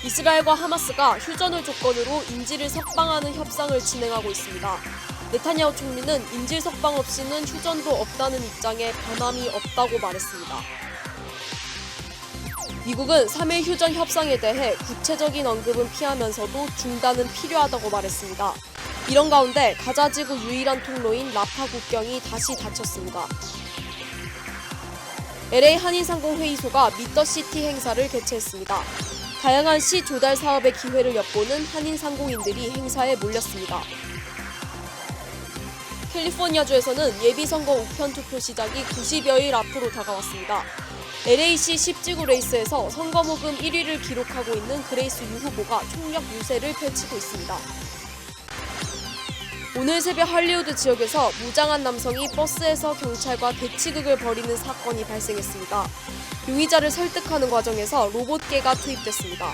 이스라엘과 하마스가 휴전을 조건으로 인질을 석방하는 협상을 진행하고 있습니다. 네타냐후 총리는 인질 석방 없이는 휴전도 없다는 입장에 변함이 없다고 말했습니다. 미국은 3일 휴전 협상에 대해 구체적인 언급은 피하면서도 중단은 필요하다고 말했습니다. 이런 가운데 가자지구 유일한 통로인 라파 국경이 다시 닫혔습니다. LA 한인상공회의소가 미더시티 행사를 개최했습니다. 다양한 시 조달 사업의 기회를 엿보는 한인상공인들이 행사에 몰렸습니다. 캘리포니아주에서는 예비선거 우편 투표 시작이 90여일 앞으로 다가왔습니다. LA시 10지구 레이스에서 선거 모금 1위를 기록하고 있는 그레이스 유 후보가 총력 유세를 펼치고 있습니다. 오늘 새벽 할리우드 지역에서 무장한 남성이 버스에서 경찰과 대치극을 벌이는 사건이 발생했습니다. 용의자를 설득하는 과정에서 로봇개가 투입됐습니다.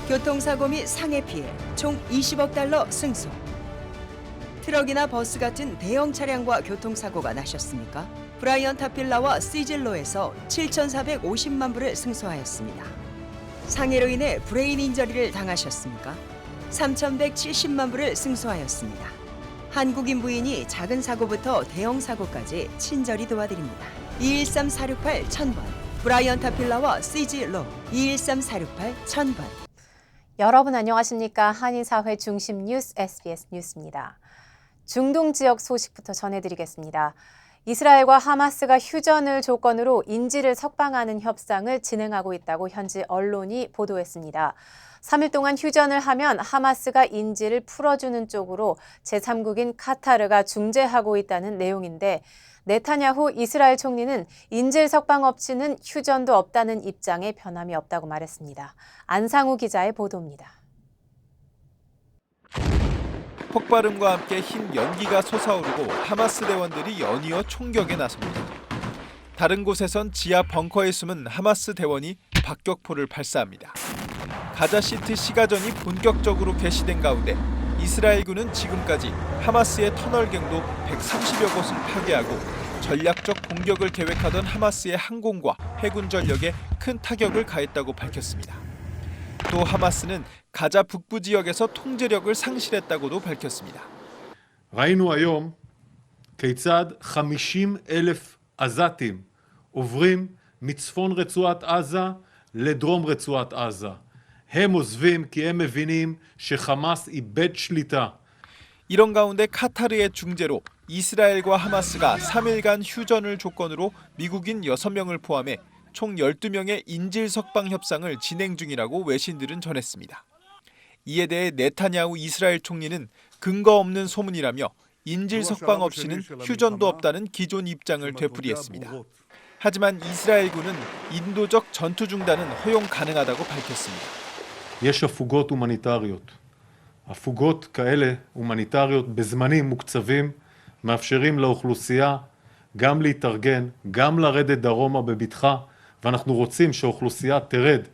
교통사고 및 상해 피해 총 20억 달러 승소. 트럭이나 버스 같은 대형 차량과 교통사고가 나셨습니까? 브라이언 타필라와 시즐로에서 7,450만 불을 승소하였습니다. 상해로 인해 브레인 인저리를 당하셨습니까? 3,170만 불을 승소하였습니다. 한국인 부인이 작은 사고부터 대형 사고까지 친절히 도와드립니다. 213-468-1000번 브라이언 타필라와 시즐로 213-468-1000번. 여러분 안녕하십니까? 한인사회 중심 뉴스 SBS 뉴스입니다. 중동 지역 소식부터 전해드리겠습니다. 이스라엘과 하마스가 휴전을 조건으로 인질을 석방하는 협상을 진행하고 있다고 현지 언론이 보도했습니다. 3일 동안 휴전을 하면 하마스가 인질을 풀어주는 쪽으로 제3국인 카타르가 중재하고 있다는 내용인데 네타냐후 이스라엘 총리는 인질 석방 없이는 휴전도 없다는 입장에 변함이 없다고 말했습니다. 안상우 기자의 보도입니다. 폭발음과 함께 흰 연기가 솟아오르고 하마스 대원들이 연이어 총격에 나섭니다. 다른 곳에선 지하 벙커에 숨은 하마스 대원이 박격포를 발사합니다. 가자시티 시가전이 본격적으로 개시된 가운데 이스라엘군은 지금까지 하마스의 터널경도 130여 곳을 파괴하고 전략적 공격을 계획하던 하마스의 항공과 해군 전력에 큰 타격을 가했다고 밝혔습니다. 또 하마스는 가자 북부 지역에서 통제력을 상실했다고도 밝혔습니다. ראינו היום כיצד 50,000 עזתים עוברים מצפון רצועת עזה לדרום רצועת עזה. הם עוזבים כי הם מבינים שחמאס איבד שליטה. 이런 가운데 카타르의 중재로 이스라엘과 하마스가 3일간 휴전을 조건으로 미국인 6명을 포함해 총 12명의 인질 석방 협상을 진행 중이라고 외신들은 전했습니다. 이에 대해 네타냐후 이스라엘 총리는 근거 없는 소문이라며 인질 석방 없이는 휴전도 없다는 기존 입장을 되풀이했습니다. 하지만 이스라엘군은 인도적 전투 중단은 허용 가능하다고 밝혔습니다. יש הפוגות הומניטריות. הפוגות כאלה הומניטריות בזמנים מוקצבים מאפשרים לאוכלוסייה גם להתארגן, גם לרדת דרומה בבטחה, ואנחנו רוצים שהאוכלוסייה תרד.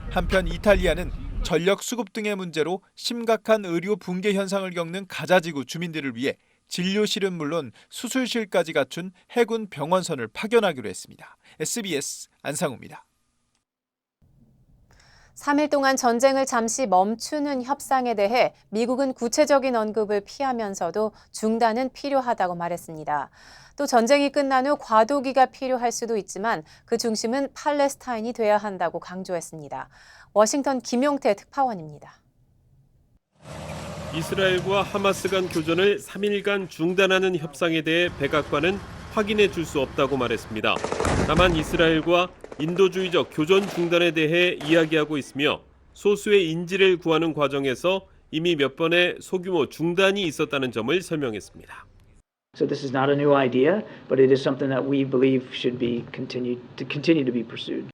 한편 이탈리아는 전력 수급 등의 문제로 심각한 의료 붕괴 현상을 겪는 가자지구 주민들을 위해 진료실은 물론 수술실까지 갖춘 해군 병원선을 파견하기로 했습니다. SBS 안상우입니다. 3일 동안 전쟁을 잠시 멈추는 협상에 대해 미국은 구체적인 언급을 피하면서도 중단은 필요하다고 말했습니다. 또 전쟁이 끝난 후 과도기가 필요할 수도 있지만 그 중심은 팔레스타인이 돼야 한다고 강조했습니다. 워싱턴 김용태 특파원입니다. 이스라엘과 하마스 간 교전을 3일간 중단하는 협상에 대해 백악관은 확인해 줄 수 없다고 말했습니다. 다만 이스라엘과 인도주의적 교전 중단에 대해 이야기하고 있으며 소수의 인질을 구하는 과정에서 이미 몇 번의 소규모 중단이 있었다는 점을 설명했습니다. So this is not a new idea, but it is something that we believe should be continue to be pursued.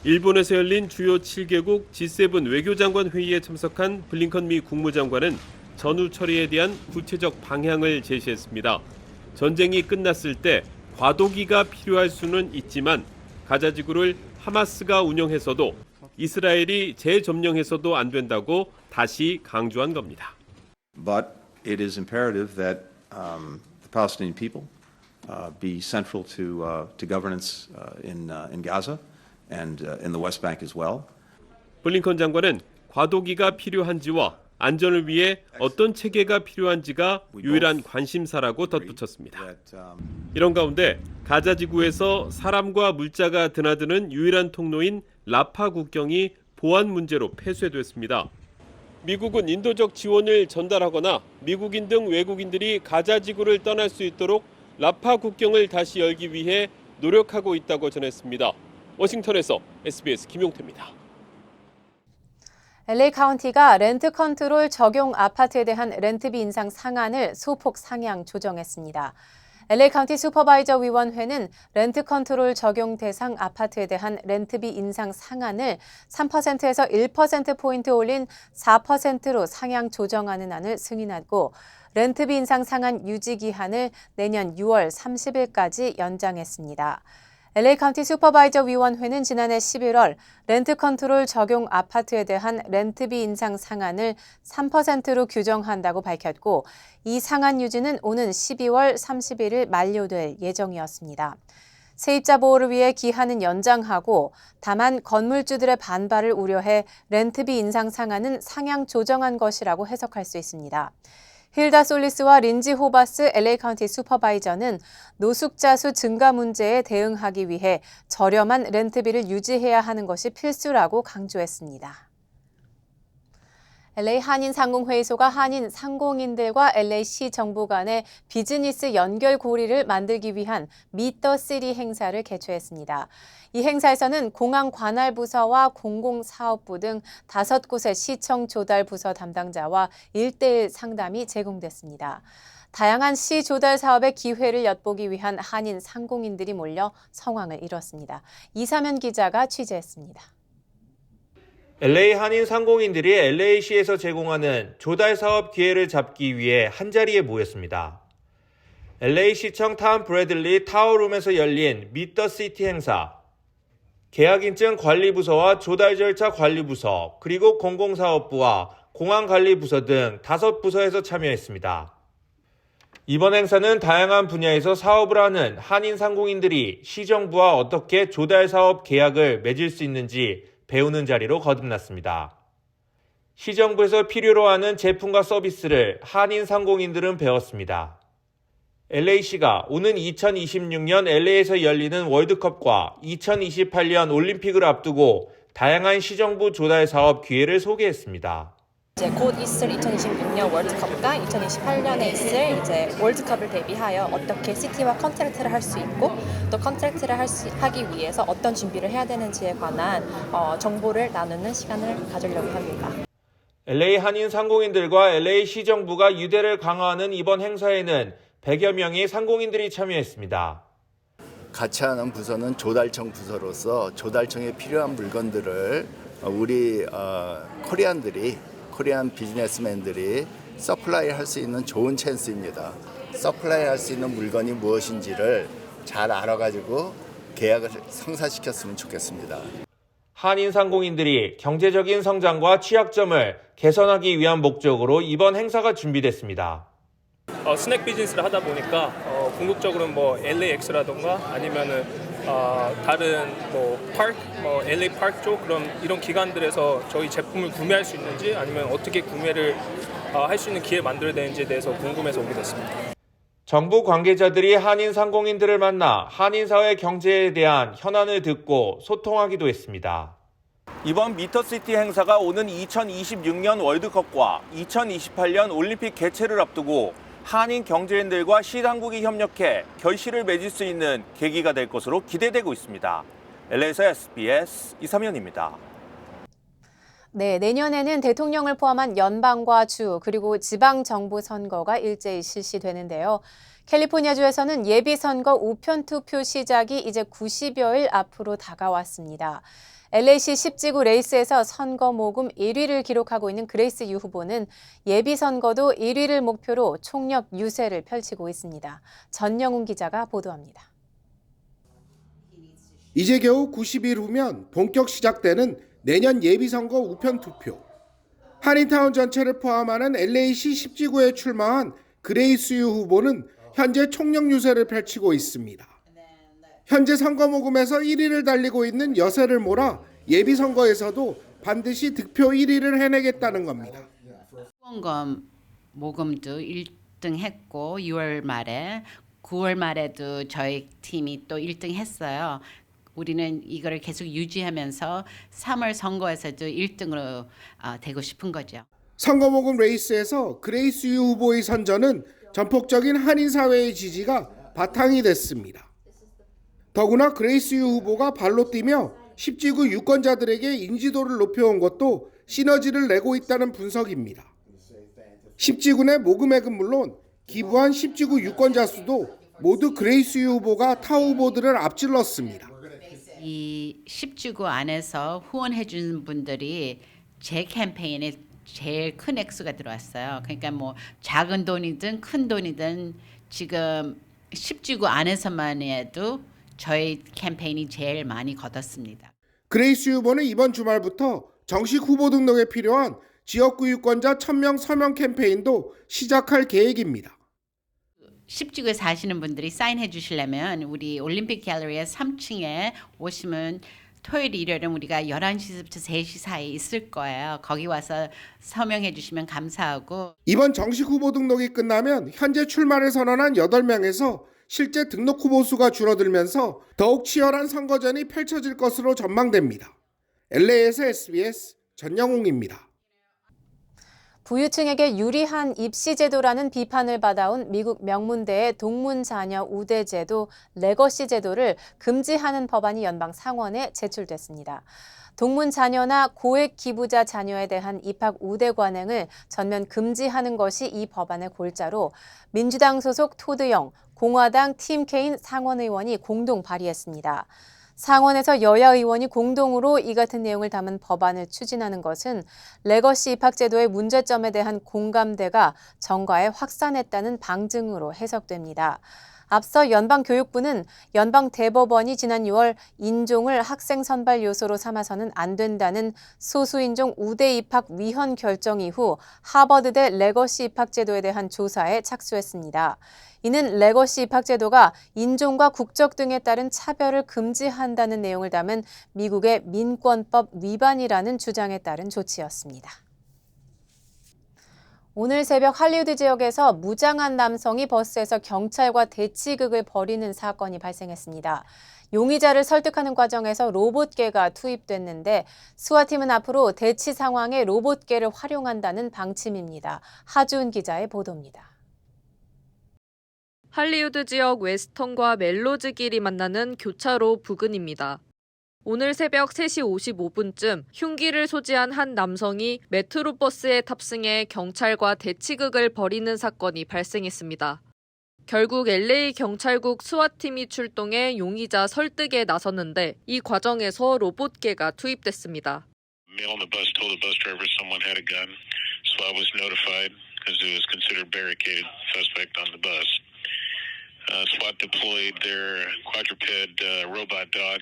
일본에서 열린 주요 7개국 G7 외교장관 회의에 참석한 블링컨 미 국무장관은 전후 처리에 대한 구체적 방향을 제시했습니다. 전쟁이 끝났을 때 과도기가 필요할 수는 있지만 가자지구를 하마스가 운영해서도 이스라엘이 재점령해서도 안 된다고 다시 강조한 겁니다. But it is imperative that the Palestinian people be central to governance in Gaza, and in the West Bank as well. 블링컨 장관은 과도기가 필요한지와 안전을 위해 어떤 체계가 필요한지가 유일한 관심사라고 덧붙였습니다. 이런 가운데 가자 지구에서 사람과 물자가 드나드는 유일한 통로인 라파 국경이 보안 문제로 폐쇄됐습니다. 미국은 인도적 지원을 전달하거나 미국인 등 외국인들이 가자 지구를 떠날 수 있도록 라파 국경을 다시 열기 위해 노력하고 있다고 전했습니다. 워싱턴에서 SBS 김용태입니다. LA 카운티가 렌트 컨트롤 적용 아파트에 대한 렌트비 인상 상한을 소폭 상향 조정했습니다. LA 카운티 슈퍼바이저 위원회는 렌트 컨트롤 적용 대상 아파트에 대한 렌트비 인상 상한을 3%에서 1%포인트 올린 4%로 상향 조정하는 안을 승인하고 렌트비 인상 상한 유지 기한을 내년 6월 30일까지 연장했습니다. LA 카운티 슈퍼바이저 위원회는 지난해 11월 렌트 컨트롤 적용 아파트에 대한 렌트비 인상 상한을 3%로 규정한다고 밝혔고 이 상한 유지는 오는 12월 31일 만료될 예정이었습니다. 세입자 보호를 위해 기한은 연장하고 다만 건물주들의 반발을 우려해 렌트비 인상 상한은 상향 조정한 것이라고 해석할 수 있습니다. 힐다 솔리스와 린지 호바스 LA 카운티 슈퍼바이저는 노숙자 수 증가 문제에 대응하기 위해 저렴한 렌트비를 유지해야 하는 것이 필수라고 강조했습니다. LA 한인상공회의소가 한인 상공인들과 LA시 정부 간의 비즈니스 연결 고리를 만들기 위한 Meet the City 행사를 개최했습니다. 이 행사에서는 공항 관할 부서와 공공사업부 등 5곳의 시청 조달 부서 담당자와 1:1 상담이 제공됐습니다. 다양한 시 조달 사업의 기회를 엿보기 위한 한인 상공인들이 몰려 성황을 이뤘습니다. 이사면 기자가 취재했습니다. LA 한인 상공인들이 LA시에서 제공하는 조달 사업 기회를 잡기 위해 한자리에 모였습니다. LA시청 탐 브래들리 타워룸에서 열린 Meet the City 행사. 계약인증 관리부서와 조달 절차 관리부서, 그리고 공공사업부와 공항관리부서 등 5부서에서 참여했습니다. 이번 행사는 다양한 분야에서 사업을 하는 한인 상공인들이 시정부와 어떻게 조달 사업 계약을 맺을 수 있는지 배우는 자리로 거듭났습니다. 시정부에서 필요로 하는 제품과 서비스를 한인 상공인들은 배웠습니다. LA시가 오는 2026년 LA에서 열리는 월드컵과 2028년 올림픽을 앞두고 다양한 시정부 조달 사업 기회를 소개했습니다. 이제 곧 있을 2026년 월드컵과 2028년에 있을 이제 월드컵을 대비하여 어떻게 시티와 컨트랙트를 할 수 있고 또 컨트랙트를 하기 위해서 어떤 준비를 해야 되는지에 관한 정보를 나누는 시간을 가지려고 합니다. LA 한인 상공인들과 LA 시정부가 유대를 강화하는 이번 행사에는 100여 명의 상공인들이 참여했습니다. 같이 하는 부서는 조달청 부서로서 조달청에 필요한 물건들을 우리 코리안 비즈니스맨들이 서플라이 할 수 있는 좋은 찬스입니다. 서플라이 할 수 있는 물건이 무엇인지를 잘 알아가지고 계약을 성사시켰으면 좋겠습니다. 한인 상공인들이 경제적인 성장과 취약점을 개선하기 위한 목적으로 이번 행사가 준비됐습니다. 스낵 비즈니스를 하다 보니까 궁극적으로는 뭐 LAX라던가 아니면은 다른 파크, LA 파크 쪽 이런 기관들에서 저희 제품을 구매할 수 있는지 아니면 어떻게 구매를 할 수 있는 기회를 만들어야 되는지에 대해서 궁금해서 오게 됐습니다. 정부 관계자들이 한인 상공인들을 만나 한인 사회 경제에 대한 현안을 듣고 소통하기도 했습니다. 이번 미터시티 행사가 오는 2026년 월드컵과 2028년 올림픽 개최를 앞두고 한인 경제인들과 시당국이 협력해 결실을 맺을 수 있는 계기가 될 것으로 기대되고 있습니다. LA에서 SBS 이삼현입니다. 네, 내년에는 대통령을 포함한 연방과 주 그리고 지방 정부 선거가 일제히 실시되는데요. 캘리포니아주에서는 예비선거 우편 투표 시작이 이제 90여일 앞으로 다가왔습니다. LA시 10지구 레이스에서 선거 모금 1위를 기록하고 있는 그레이스 유 후보는 예비선거도 1위를 목표로 총력 유세를 펼치고 있습니다. 전영훈 기자가 보도합니다. 이제 겨우 90일 후면 본격 시작되는 내년 예비선거 우편 투표. 한인타운 전체를 포함하는 LA시 10지구에 출마한 그레이스 유 후보는 현재 총력 유세를 펼치고 있습니다. 현재 선거 모금에서 1위를 달리고 있는 여세를 몰아 예비 선거에서도 반드시 득표 1위를 해내겠다는 겁니다. 후원금 모금도 1등 했고 6월 말에 9월 말에도 저희 팀이 또 1등 했어요. 우리는 이거를 계속 유지하면서 3월 선거에서도 1등으로 되고 싶은 거죠. 선거 모금 레이스에서 그레이스 유 후보의 선전은 전폭적인 한인 사회의 지지가 바탕이 됐습니다. 더구나 그레이스 유 후보가 발로 뛰며 10지구 유권자들에게 인지도를 높여온 것도 시너지를 내고 있다는 분석입니다. 10지구 내 모금액은 물론 기부한 10지구 유권자 수도 모두 그레이스 유 후보가 타 후보들을 앞질렀습니다. 이 10지구 안에서 후원해 준 분들이 제 캠페인에 제일 큰 액수가 들어왔어요. 그러니까 뭐 작은 돈이든 큰 돈이든 지금 10지구 안에서만 해도 저희 캠페인이 제일 많이 걷었습니다. 그레이스 후보는 이번 주말부터 정식 후보 등록에 필요한 지역구 유권자 1000명 서명 캠페인도 시작할 계획입니다. 10지구에 사시는 분들이 사인해 주시려면 우리 올림픽 갤러리의 3층에 오시면 토요일, 일요일은 우리가 11시부터 3시 사이에 있을 거예요. 거기 와서 서명해 주시면 감사하고. 이번 정식 후보 등록이 끝나면 현재 출마를 선언한 8명에서 실제 등록 후보 수가 줄어들면서 더욱 치열한 선거전이 펼쳐질 것으로 전망됩니다. LA에서 SBS 전영웅입니다. 부유층에게 유리한 입시 제도라는 비판을 받아온 미국 명문대의 동문 자녀 우대 제도 레거시 제도를 금지하는 법안이 연방 상원에 제출됐습니다. 동문 자녀나 고액 기부자 자녀에 대한 입학 우대 관행을 전면 금지하는 것이 이 법안의 골자로 민주당 소속 토드 영, 공화당 팀 케인 상원 의원이 공동 발의했습니다. 상원에서 여야 의원이 공동으로 이 같은 내용을 담은 법안을 추진하는 것은 레거시 입학 제도의 문제점에 대한 공감대가 정가에 확산했다는 방증으로 해석됩니다. 앞서 연방교육부는 연방대법원이 지난 6월 인종을 학생 선발 요소로 삼아서는 안 된다는 소수인종 우대 입학 위헌 결정 이후 하버드대 레거시 입학 제도에 대한 조사에 착수했습니다. 이는 레거시 입학 제도가 인종과 국적 등에 따른 차별을 금지한다는 내용을 담은 미국의 민권법 위반이라는 주장에 따른 조치였습니다. 오늘 새벽 할리우드 지역에서 무장한 남성이 버스에서 경찰과 대치극을 벌이는 사건이 발생했습니다. 용의자를 설득하는 과정에서 로봇개가 투입됐는데 수화팀은 앞으로 대치 상황에 로봇개를 활용한다는 방침입니다. 하주은 기자의 보도입니다. 할리우드 지역 웨스턴과 멜로즈 길이 만나는 교차로 부근입니다. 오늘 새벽 3시 55분쯤 흉기를 소지한 한 남성이 메트로버스에 탑승해 경찰과 대치극을 벌이는 사건이 발생했습니다. 결국 LA 경찰국 수화팀이 출동해 용의자 설득에 나섰는데 이 과정에서 로봇개가 투입됐습니다. Male on the bus told the bus driver someone had a gun. SWAT was notified because it was considered barricaded suspect on the bus. SWAT deployed their quadruped robot dog.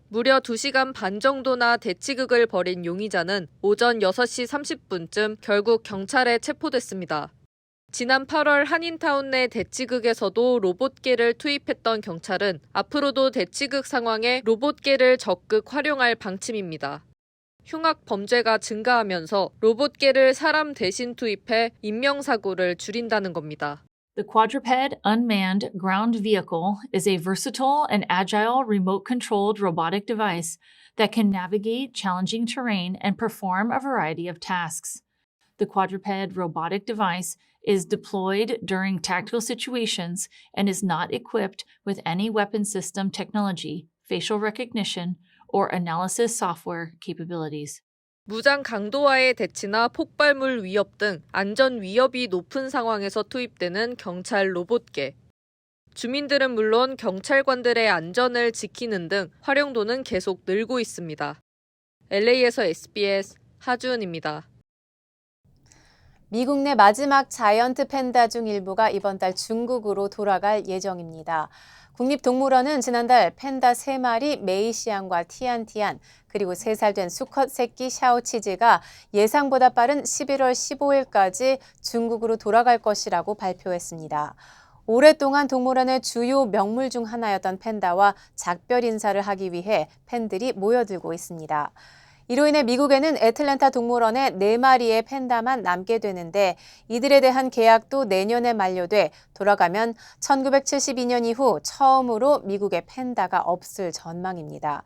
무려 2시간 반 정도나 대치극을 벌인 용의자는 오전 6시 30분쯤 결국 경찰에 체포됐습니다. 지난 8월 한인타운 내 대치극에서도 로봇개를 투입했던 경찰은 앞으로도 대치극 상황에 로봇개를 적극 활용할 방침입니다. 흉악 범죄가 증가하면서 로봇개를 사람 대신 투입해 인명사고를 줄인다는 겁니다. The quadruped unmanned ground vehicle is a versatile and agile remote-controlled robotic device that can navigate challenging terrain and perform a variety of tasks. The quadruped robotic device is deployed during tactical situations and is not equipped with any weapon system technology, facial recognition, or analysis software capabilities. 무장 강도와의 대치나 폭발물 위협 등 안전 위협이 높은 상황에서 투입되는 경찰 로봇개. 주민들은 물론 경찰관들의 안전을 지키는 등 활용도는 계속 늘고 있습니다. LA에서 SBS 하주은입니다. 미국 내 마지막 자이언트 팬다 중 일부가 이번 달 중국으로 돌아갈 예정입니다. 국립동물원은 지난달 팬다 3마리 메이시안과 티안티안 그리고 3살 된 수컷 새끼 샤오치즈가 예상보다 빠른 11월 15일까지 중국으로 돌아갈 것이라고 발표했습니다. 오랫동안 동물원의 주요 명물 중 하나였던 팬다와 작별 인사를 하기 위해 팬들이 모여들고 있습니다. 이로 인해 미국에는 애틀랜타 동물원에 4마리의 팬다만 남게 되는데 이들에 대한 계약도 내년에 만료돼 돌아가면 1972년 이후 처음으로 미국에 팬다가 없을 전망입니다.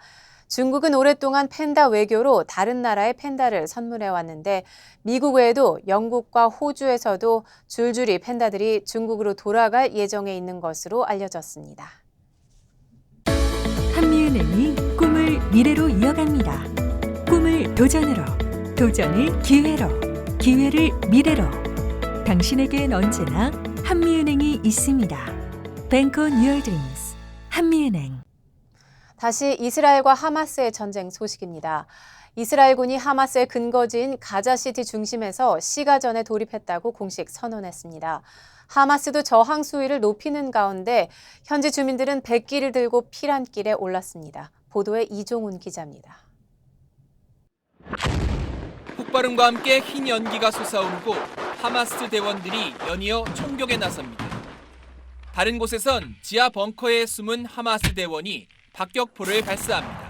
중국은 오랫동안 팬다 외교로 다른 나라의 팬다를 선물해왔는데 미국 외에도 영국과 호주에서도 줄줄이 팬다들이 중국으로 돌아갈 예정에 있는 것으로 알려졌습니다. 한미은행이 꿈을 미래로 이어갑니다. 꿈을 도전으로, 도전을 기회로, 기회를 미래로. 당신에겐 언제나 한미은행이 있습니다. Bank on your dreams. 한미은행. 다시 이스라엘과 하마스의 전쟁 소식입니다. 이스라엘군이 하마스의 근거지인 가자시티 중심에서 시가 전에 돌입했다고 공식 선언했습니다. 하마스도 저항 수위를 높이는 가운데 현지 주민들은 백기를 들고 피란길에 올랐습니다. 보도에 이종훈 기자입니다. 폭발음과 함께 흰 연기가 솟아오르고 하마스 대원들이 연이어 총격에 나섭니다. 다른 곳에선 지하 벙커에 숨은 하마스 대원이 박격포를 발사합니다.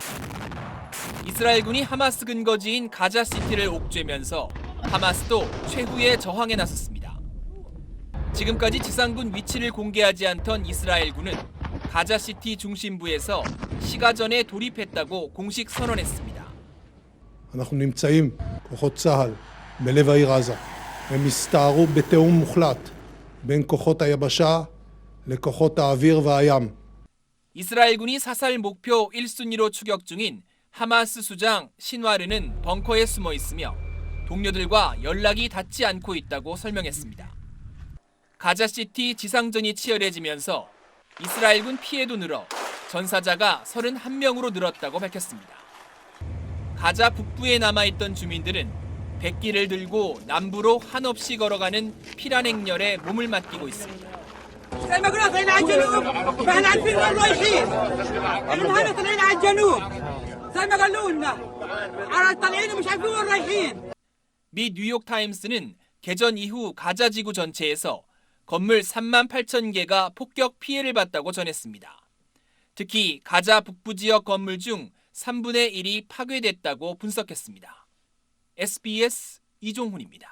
이스라엘군이 하마스 근거지인 가자시티를 옥죄면서 하마스도 최후의 저항에 나섰습니다. 지금까지 지상군 위치를 공개하지 않던 이스라엘군은 가자시티 중심부에서 시가 전에 돌입했다고 공식 선언했습니다. אנחנו נמצאים, כוחות צה"ל, בלב העיר עזה. הם הסתערו בתיאום מוחלט בין כוחות היבשה לכוחות האוויר והים. 이스라엘군이 사살 목표 1순위로 추격 중인 하마스 수장 신와르는 벙커에 숨어 있으며 동료들과 연락이 닿지 않고 있다고 설명했습니다. 가자시티 지상전이 치열해지면서 이스라엘군 피해도 늘어 전사자가 31명으로 늘었다고 밝혔습니다. 가자 북부에 남아있던 주민들은 백기를 들고 남부로 한없이 걸어가는 피란 행렬에 몸을 맡기고 있습니다. 미 뉴욕타임스는 개전 이후 가자 지구 전체에서 건물 38,000개가 폭격 피해를 봤다고 전했습니다. 특히 가자 북부 지역 건물 중 3분의 1이 파괴됐다고 분석했습니다. SBS 이종훈입니다.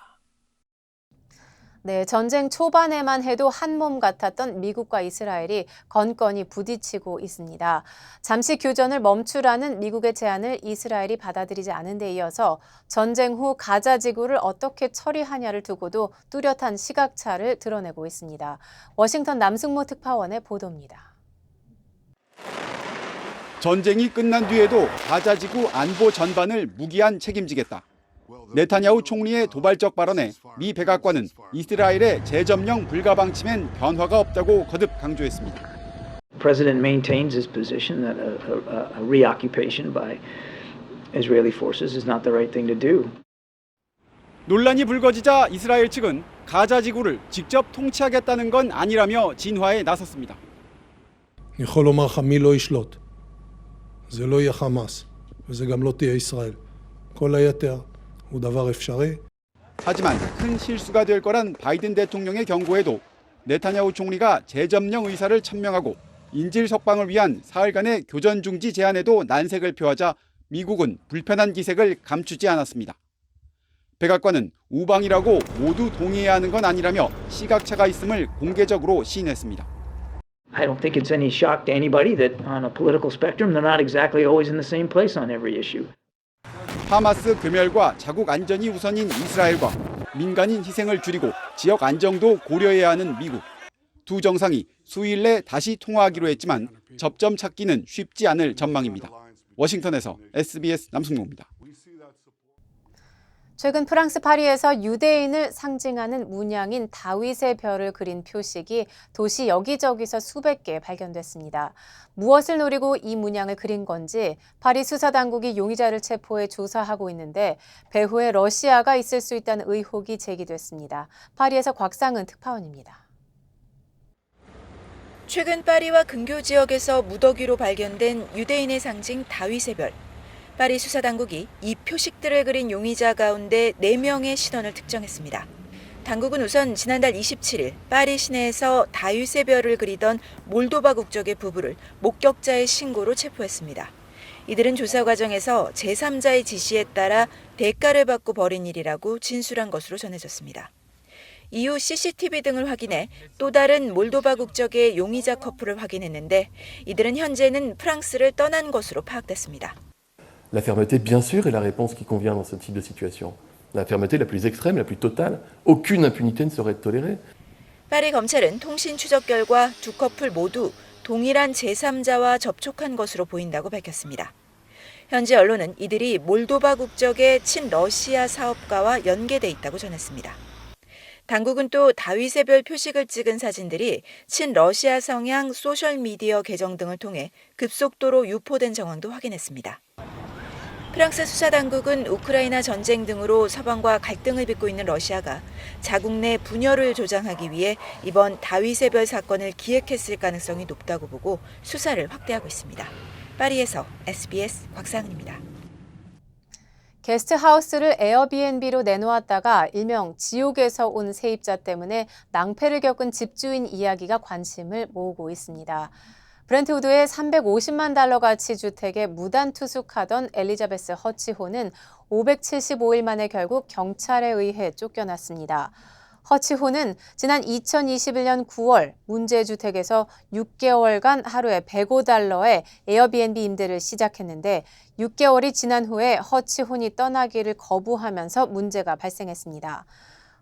네, 전쟁 초반에만 해도 한 몸 같았던 미국과 이스라엘이 건건이 부딪히고 있습니다. 잠시 교전을 멈추라는 미국의 제안을 이스라엘이 받아들이지 않은 데 이어서 전쟁 후 가자 지구를 어떻게 처리하냐를 두고도 뚜렷한 시각차를 드러내고 있습니다. 워싱턴 남승모 특파원의 보도입니다. 전쟁이 끝난 뒤에도 가자 지구 안보 전반을 무기한 책임지겠다. 네타냐후 총리의 도발적 발언에 미 백악관은 이스라엘의 재점령 불가 방침엔 변화가 없다고 거듭 강조했습니다. The president maintains his position that a reoccupation by Israeli forces is not the right thing to do. 논란이 불거지자 이스라엘 측은 가자 지구를 직접 통치하겠다는 건 아니라며 진화에 나섰습니다. אני יכול לומר לך מי לא ישלוט. זה לא יהיה חמאס, וזה גם לא תהיה ישראל. כל היתר הוא דבר אפשרי. 하지만 큰 실수가 될 거란 바이든 대통령의 경고에도 네타냐후 총리가 재점령 의사를 천명하고 인질 석방을 위한 사흘간의 교전 중지 제안에도 난색을 표하자 미국은 불편한 기색을 감추지 않았습니다. 백악관은 우방이라고 모두 동의해야 하는 건 아니라며 시각차가 있음을 공개적으로 시인했습니다. I don't think it's any shock to anybody that on a political spectrum they're not exactly always in the same place on every issue. 하마스 괴멸과 자국 안전이 우선인 이스라엘과 민간인 희생을 줄이고 지역 안정도 고려해야 하는 미국. 두 정상이 수일 내 다시 통화하기로 했지만 접점 찾기는 쉽지 않을 전망입니다. 워싱턴에서 SBS 남승모입니다. 최근 프랑스 파리에서 유대인을 상징하는 문양인 다윗의 별을 그린 표식이 도시 여기저기서 수백 개 발견됐습니다. 무엇을 노리고 이 문양을 그린 건지 파리 수사당국이 용의자를 체포해 조사하고 있는데 배후에 러시아가 있을 수 있다는 의혹이 제기됐습니다. 파리에서 곽상은 특파원입니다. 최근 파리와 근교 지역에서 무더기로 발견된 유대인의 상징 다윗의 별. 파리 수사당국이 이 표식들을 그린 용의자 가운데 4명의 신원을 특정했습니다. 당국은 우선 지난달 27일 파리 시내에서 다윗의별을 그리던 몰도바 국적의 부부를 목격자의 신고로 체포했습니다. 이들은 조사 과정에서 제3자의 지시에 따라 대가를 받고 벌인 일이라고 진술한 것으로 전해졌습니다. 이후 CCTV 등을 확인해 또 다른 몰도바 국적의 용의자 커플을 확인했는데 이들은 현재는 프랑스를 떠난 것으로 파악됐습니다. La fermeté, bien sûr, est la réponse qui convient dans ce type de situation. La fermeté la plus extrême, la plus totale. Aucune impunité ne serait tolérée. 파리 검찰은 통신 추적 결과 두 커플 모두 동일한 제3자와 접촉한 것으로 보인다고 밝혔습니다. 현지 언론은 이들이 몰도바 국적의 친러시아 사업가와 연계돼 있다고 전했습니다. 당국은 또 다윗의 별 표식을 찍은 사진들이 친러시아 성향 소셜미디어 계정 등을 통해 급속도로 유포된 정황도 확인했습니다. 프랑스 수사당국은 우크라이나 전쟁 등으로 서방과 갈등을 빚고 있는 러시아가 자국 내 분열을 조장하기 위해 이번 다윗의 별 사건을 기획했을 가능성이 높다고 보고 수사를 확대하고 있습니다. 파리에서 SBS 곽상은입니다. 게스트하우스를 에어비앤비로 내놓았다가 일명 지옥에서 온 세입자 때문에 낭패를 겪은 집주인 이야기가 관심을 모으고 있습니다. 브렌트우드의 350만 달러 가치 주택에 무단 투숙하던 엘리자베스 허치호는 575일 만에 결국 경찰에 의해 쫓겨났습니다. 허치호는 지난 2021년 9월 문제 주택에서 6개월간 하루에 105달러의 에어비앤비 임대를 시작했는데 6개월이 지난 후에 허치호는 떠나기를 거부하면서 문제가 발생했습니다.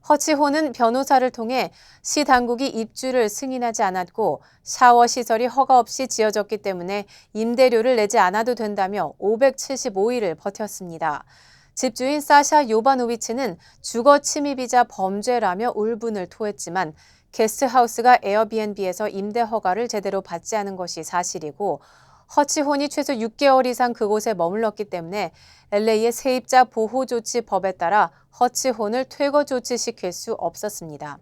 허치호는 변호사를 통해 시 당국이 입주를 승인하지 않았고 샤워 시설이 허가 없이 지어졌기 때문에 임대료를 내지 않아도 된다며 575일을 버텼습니다. 집주인 사샤 요바노비치는 주거 침입이자 범죄라며 울분을 토했지만 게스트하우스가 에어비앤비에서 임대 허가를 제대로 받지 않은 것이 사실이고 허치혼이 최소 6개월 이상 그곳에 머물렀기 때문에 LA의 세입자 보호조치법에 따라 허치혼을 퇴거 조치시킬 수 없었습니다.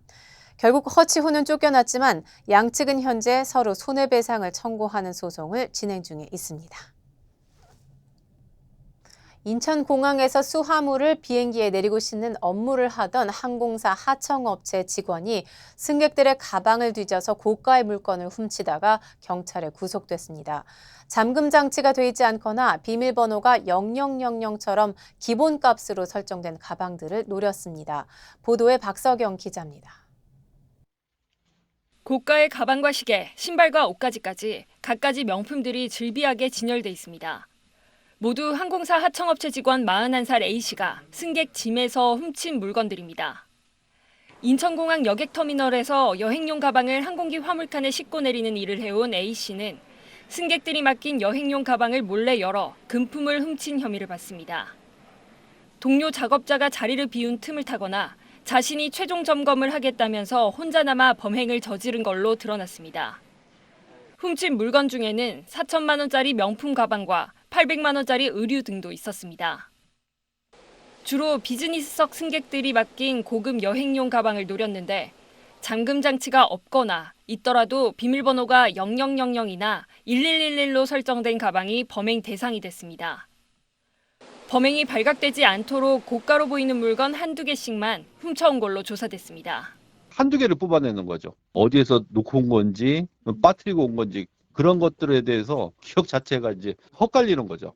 결국 허치혼은 쫓겨났지만 양측은 현재 서로 손해배상을 청구하는 소송을 진행 중에 있습니다. 인천공항에서 수화물을 비행기에 내리고 싣는 업무를 하던 항공사 하청업체 직원이 승객들의 가방을 뒤져서 고가의 물건을 훔치다가 경찰에 구속됐습니다. 잠금 장치가 돼 있지 않거나 비밀번호가 0000처럼 기본값으로 설정된 가방들을 노렸습니다. 보도에 박서경 기자입니다. 고가의 가방과 시계, 신발과 옷가지까지 갖가지 명품들이 즐비하게 진열돼 있습니다. 모두 항공사 하청업체 직원 41살 A씨가 승객 짐에서 훔친 물건들입니다. 인천공항 여객터미널에서 여행용 가방을 항공기 화물칸에 싣고 내리는 일을 해온 A씨는 승객들이 맡긴 여행용 가방을 몰래 열어 금품을 훔친 혐의를 받습니다. 동료 작업자가 자리를 비운 틈을 타거나 자신이 최종 점검을 하겠다면서 혼자 남아 범행을 저지른 걸로 드러났습니다. 훔친 물건 중에는 4천만 원짜리 명품 가방과 800만 원짜리 의류 등도 있었습니다. 주로 비즈니스석 승객들이 맡긴 고급 여행용 가방을 노렸는데 잠금 장치가 없거나 있더라도 비밀번호가 0000이나 1111로 설정된 가방이 범행 대상이 됐습니다. 범행이 발각되지 않도록 고가로 보이는 물건 한두 개씩만 훔쳐온 걸로 조사됐습니다. 한두 개를 뽑아내는 거죠. 어디에서 놓고 온 건지, 빠뜨리고 온 건지 그런 것들에 대해서 기억 자체가 이제 헛갈리는 거죠.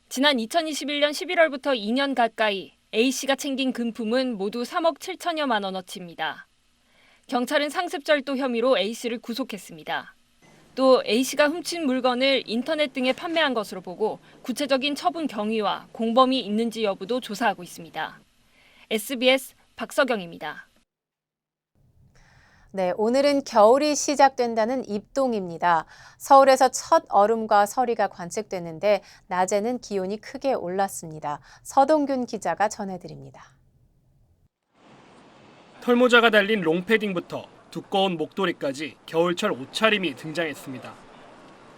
지난 2021년 11월부터 2년 가까이 A씨가 챙긴 금품은 모두 3억 7천여만 원어치입니다. 경찰은 상습절도 혐의로 A씨를 구속했습니다. 또 A씨가 훔친 물건을 인터넷 등에 판매한 것으로 보고 구체적인 처분 경위와 공범이 있는지 여부도 조사하고 있습니다. SBS 박서경입니다. 네, 오늘은 겨울이 시작된다는 입동입니다. 서울에서 첫 얼음과 서리가 관측됐는데 낮에는 기온이 크게 올랐습니다. 서동균 기자가 전해드립니다. 털모자가 달린 롱패딩부터 두꺼운 목도리까지 겨울철 옷차림이 등장했습니다.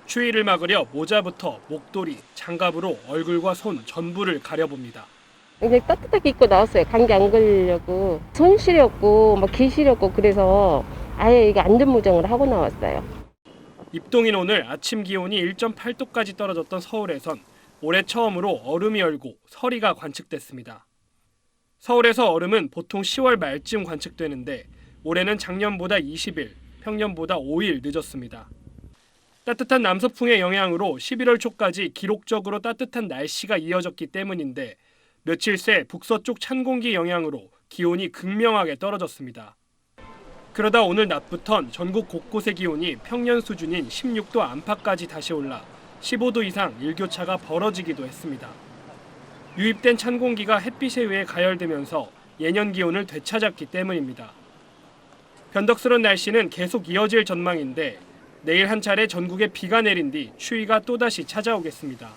추위를 막으려 모자부터 목도리, 장갑으로 얼굴과 손 전부를 가려봅니다. 이제 따뜻하게 입고 나왔어요. 감기 안 걸리려고. 손 시렸고 기 시렸고 그래서 아예 이게 안전무장을 하고 나왔어요. 입동인 오늘 아침 기온이 1.8도까지 떨어졌던 서울에선 올해 처음으로 얼음이 얼고 서리가 관측됐습니다. 서울에서 얼음은 보통 10월 말쯤 관측되는데 올해는 작년보다 20일, 평년보다 5일 늦었습니다. 따뜻한 남서풍의 영향으로 11월 초까지 기록적으로 따뜻한 날씨가 이어졌기 때문인데 며칠 새 북서쪽 찬 공기 영향으로 기온이 극명하게 떨어졌습니다. 그러다 오늘 낮부턴 전국 곳곳의 기온이 평년 수준인 16도 안팎까지 다시 올라 15도 이상 일교차가 벌어지기도 했습니다. 유입된 찬 공기가 햇빛에 의해 가열되면서 예년 기온을 되찾았기 때문입니다. 변덕스러운 날씨는 계속 이어질 전망인데 내일 한 차례 전국에 비가 내린 뒤 추위가 또다시 찾아오겠습니다.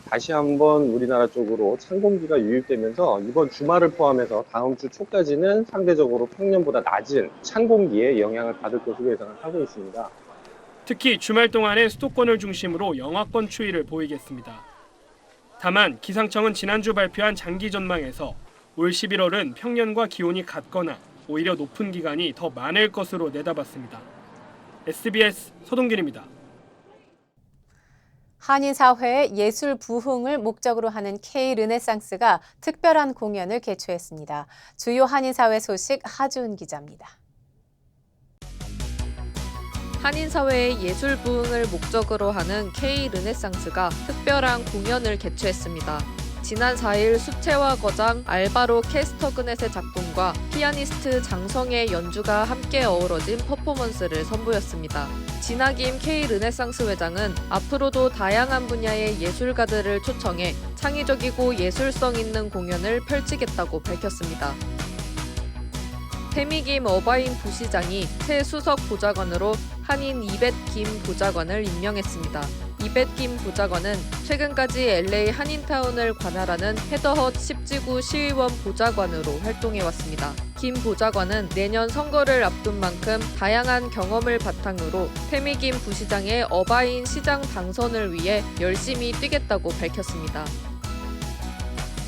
다시 한번 우리나라 쪽으로 찬 공기가 유입되면서 이번 주말을 포함해서 다음 주 초까지는 상대적으로 평년보다 낮은 찬 공기에 영향을 받을 것으로 예상을 하고 있습니다. 특히 주말 동안에 수도권을 중심으로 영하권 추위를 보이겠습니다. 다만 기상청은 지난주 발표한 장기 전망에서 올 11월은 평년과 기온이 같거나 오히려 높은 기간이 더 많을 것으로 내다봤습니다. SBS 서동균입니다. 한인사회의 예술 부흥을 목적으로 하는 K-르네상스가 특별한 공연을 개최했습니다. 주요 한인사회 소식 하주은 기자입니다. 한인사회의 예술 부흥을 목적으로 하는 K-르네상스가 특별한 공연을 개최했습니다. 지난 4일 수채화 거장 알바로 캐스터그넷의 작품과 피아니스트 장성의 연주가 함께 어우러진 퍼포먼스를 선보였습니다. 진하김 K-르네상스 회장은 앞으로도 다양한 분야의 예술가들을 초청해 창의적이고 예술성 있는 공연을 펼치겠다고 밝혔습니다. 태미김 어바인 부시장이 새 수석 보좌관으로 한인 이벳 김 보좌관을 임명했습니다. 이벳 김 보좌관은 최근까지 LA 한인타운을 관할하는 헤더헛 10지구 시의원 보좌관으로 활동해왔습니다. 김 보좌관은 내년 선거를 앞둔 만큼 다양한 경험을 바탕으로 태미김 부시장의 어바인 시장 당선을 위해 열심히 뛰겠다고 밝혔습니다.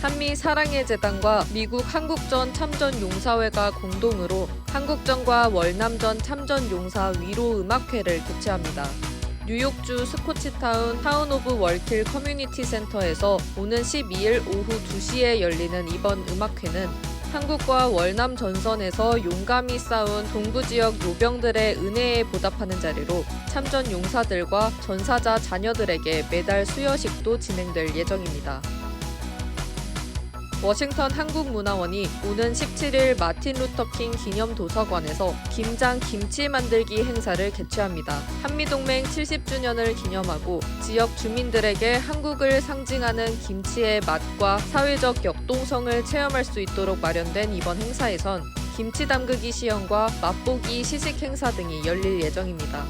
한미 사랑의 재단과 미국 한국전 참전용사회가 공동으로 한국전과 월남전 참전용사 위로 음악회를 개최합니다. 뉴욕주 스코치타운 타운 오브 월킬 커뮤니티 센터에서 오는 12일 오후 2시에 열리는 이번 음악회는 한국과 월남 전선에서 용감히 싸운 동부 지역 요병들의 은혜에 보답하는 자리로 참전 용사들과 전사자 자녀들에게 매달 수여식도 진행될 예정입니다. 워싱턴 한국문화원이 오는 17일 마틴 루터킹 기념도서관에서 김장 김치 만들기 행사를 개최합니다. 한미동맹 70주년을 기념하고 지역 주민들에게 한국을 상징하는 김치의 맛과 사회적 역동성을 체험할 수 있도록 마련된 이번 행사에선 김치 담그기 시연과 맛보기 시식 행사 등이 열릴 예정입니다.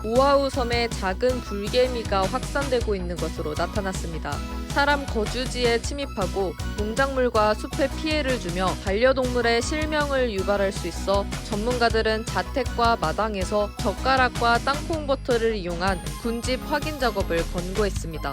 오아후 섬에 작은 불개미가 확산되고 있는 것으로 나타났습니다. 사람 거주지에 침입하고 농작물과 숲에 피해를 주며 반려동물의 실명을 유발할 수 있어 전문가들은 자택과 마당에서 젓가락과 땅콩 버터를 이용한 군집 확인 작업을 권고했습니다.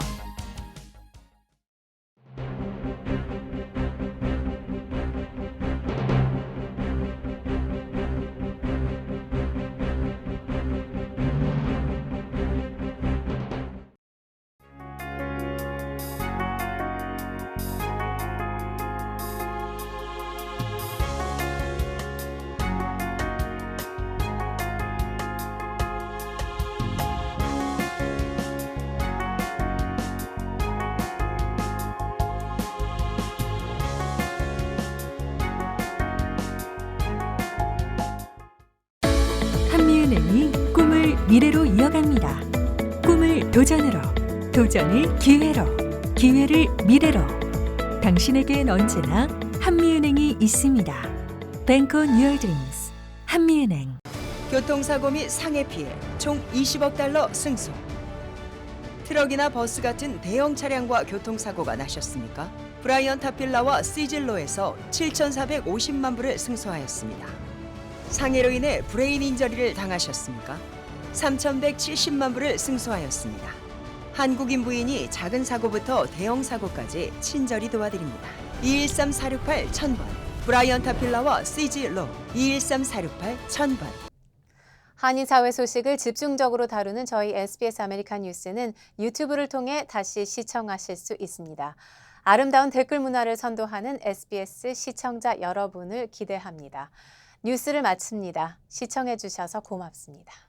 한미은행이 꿈을 미래로 이어갑니다. 꿈을 도전으로, 도전을 기회로, 기회를 미래로. 당신에겐 언제나 한미은행이 있습니다. Bank on your dreams. 한미은행. 교통사고 및 상해 피해 총 20억 달러 승소. 트럭이나 버스 같은 대형 차량과 교통사고가 나셨습니까? 브라이언 타필라와 시즐로에서 7,450만 불을 승소하였습니다. 상해로 인해 브레인 인저리를 당하셨습니까? 3,170만 불을 승소하였습니다. 한국인 부인이 작은 사고부터 대형 사고까지 친절히 도와드립니다. 213-468-1000번 브라이언 타필라와 시즐로 213-468-1000번. 한인사회 소식을 집중적으로 다루는 저희 SBS 아메리칸 뉴스는 유튜브를 통해 다시 시청하실 수 있습니다. 아름다운 댓글 문화를 선도하는 SBS 시청자 여러분을 기대합니다. 뉴스를 마칩니다. 시청해 주셔서 고맙습니다.